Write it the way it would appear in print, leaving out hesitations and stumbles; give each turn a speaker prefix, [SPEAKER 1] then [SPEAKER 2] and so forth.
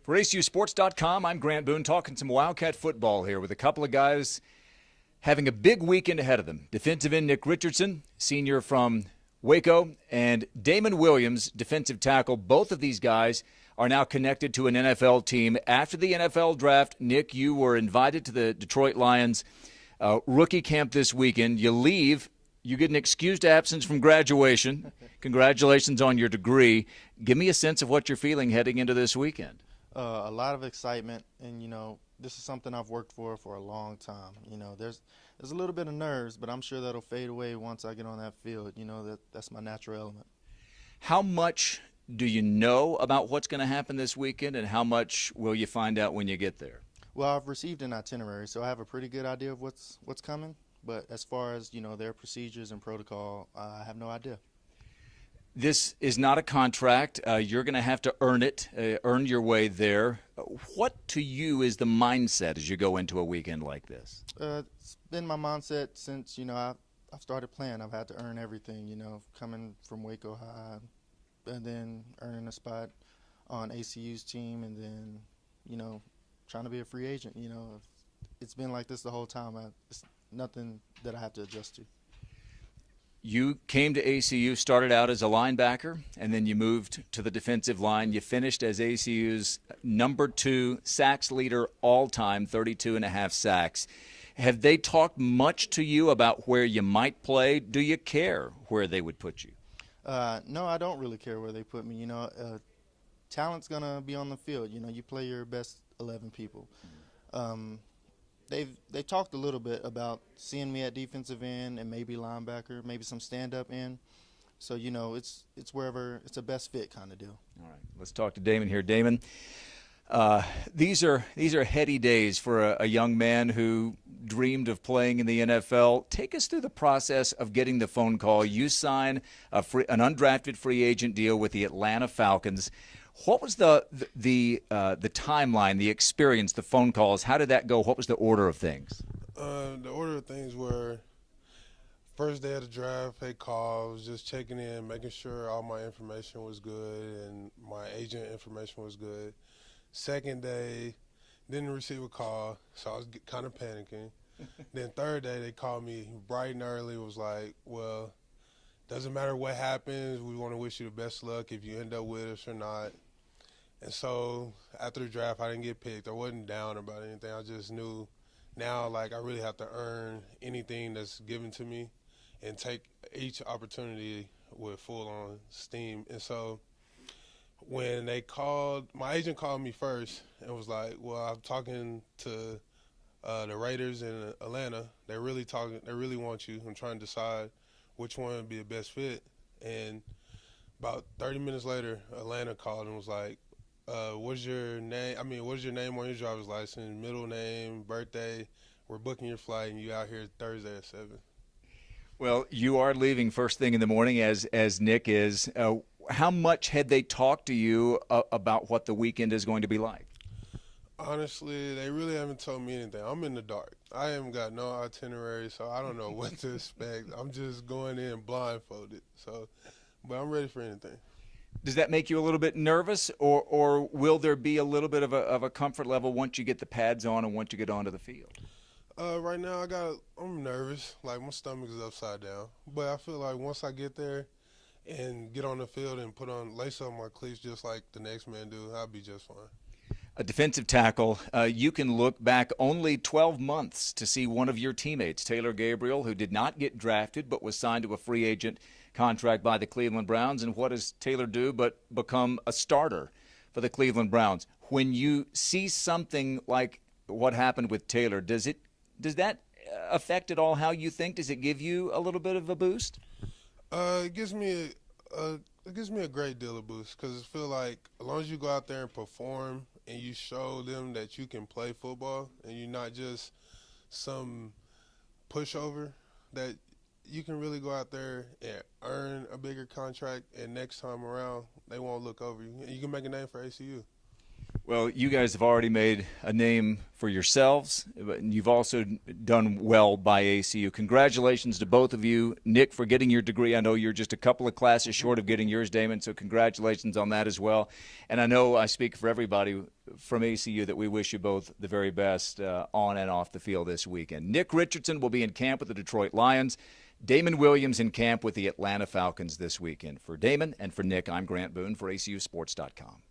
[SPEAKER 1] For ACUSports.com, I'm Grant Boone talking some Wildcat football here with a couple of guys having a big weekend ahead of them. Defensive end Nick Richardson, senior from Waco, and Damon Williams, defensive tackle. Both of these guys are now connected to an NFL team. After the NFL draft, Nick, you were invited to the Detroit Lions rookie camp this weekend. You leave. You get an excused absence from graduation. Congratulations on your degree. Give me a sense of what you're feeling heading into this weekend.
[SPEAKER 2] A lot of excitement, and this is something I've worked for a long time. There's a little bit of nerves, but I'm sure that'll fade away once I get on that field. That's my natural element.
[SPEAKER 1] How much do you know about what's going to happen this weekend, and how much will you find out when you get there?
[SPEAKER 2] Well, I've received an itinerary, so I have a pretty good idea of what's coming. But as far as their procedures and protocol, I have no idea.
[SPEAKER 1] This is not a contract. You're going to have to earn it, earn your way there. What to you is the mindset as you go into a weekend like this?
[SPEAKER 2] It's been my mindset since I've started playing. I've had to earn everything. Coming from Waco High, and then earning a spot on ACU's team, and then trying to be a free agent. It's been like this the whole time. It's nothing that I have to adjust to.
[SPEAKER 1] You came to ACU, started out as a linebacker, and then you moved to the defensive line. You finished as ACU's number 2 sacks leader all time, 32.5 sacks. Have they talked much to you about where you might play? Do you care where they would put you?
[SPEAKER 2] No, I don't really care where they put me. Talent's going to be on the field. You play your best 11 people. They talked a little bit about seeing me at defensive end and maybe linebacker, maybe some stand-up end. So, it's wherever it's a best fit kind of deal.
[SPEAKER 1] All right, let's talk to Damon here. Damon, these are heady days for a young man who dreamed of playing in the NFL. Take us through the process of getting the phone call. You sign an undrafted free agent deal with the Atlanta Falcons. What was the timeline, the experience, the phone calls? How did that go? What was the order of things?
[SPEAKER 3] The order of things were first day of the draft, they called, was just checking in, making sure all my information was good and my agent information was good. Second day, didn't receive a call, so I was kind of panicking. Then third day, they called me bright and early, was like, well, doesn't matter what happens, we want to wish you the best luck if you end up with us or not. And so after the draft, I didn't get picked. I wasn't down about anything. I just knew now, I really have to earn anything that's given to me and take each opportunity with full-on steam. And so when they called, my agent called me first and was like, well, I'm talking to the Raiders in Atlanta. They really want you. I'm trying to decide which one would be the best fit. And about 30 minutes later, Atlanta called and was like, what's your name on your driver's license, middle name, birthday? We're booking your flight, and you out here Thursday at 7.
[SPEAKER 1] Well, you are leaving first thing in the morning, as Nick is. How much had they talked to you about what the weekend is going to be like?
[SPEAKER 3] Honestly, they really haven't told me anything. I'm in the dark. I haven't got no itinerary, so I don't know what to expect. I'm just going in blindfolded. But I'm ready for anything.
[SPEAKER 1] Does that make you a little bit nervous, or will there be a little bit of a comfort level once you get the pads on and once you get onto the field?
[SPEAKER 3] Right now, I'm nervous. Like, my stomach is upside down. But I feel like once I get there and get on the field and lace up my cleats just like the next man do, I'll be just fine.
[SPEAKER 1] A defensive tackle, you can look back only 12 months to see one of your teammates, Taylor Gabriel, who did not get drafted but was signed to a free agent contract by the Cleveland Browns. And what does Taylor do but become a starter for the Cleveland Browns? When you see something like what happened with Taylor, does that affect at all how you think? Does it give you a little bit of a boost?
[SPEAKER 3] It gives me a great deal of boost because I feel like as long as you go out there and perform and you show them that you can play football and you're not just some pushover, that you can really go out there and earn a bigger contract, and next time around they won't look over you. And you can make a name for ACU.
[SPEAKER 1] Well, you guys have already made a name for yourselves, but you've also done well by ACU. Congratulations to both of you. Nick, for getting your degree. I know you're just a couple of classes short of getting yours, Damon, so congratulations on that as well. And I know I speak for everybody from ACU that we wish you both the very best on and off the field this weekend. Nick Richardson will be in camp with the Detroit Lions. Damon Williams in camp with the Atlanta Falcons this weekend. For Damon and for Nick, I'm Grant Boone for ACUSports.com.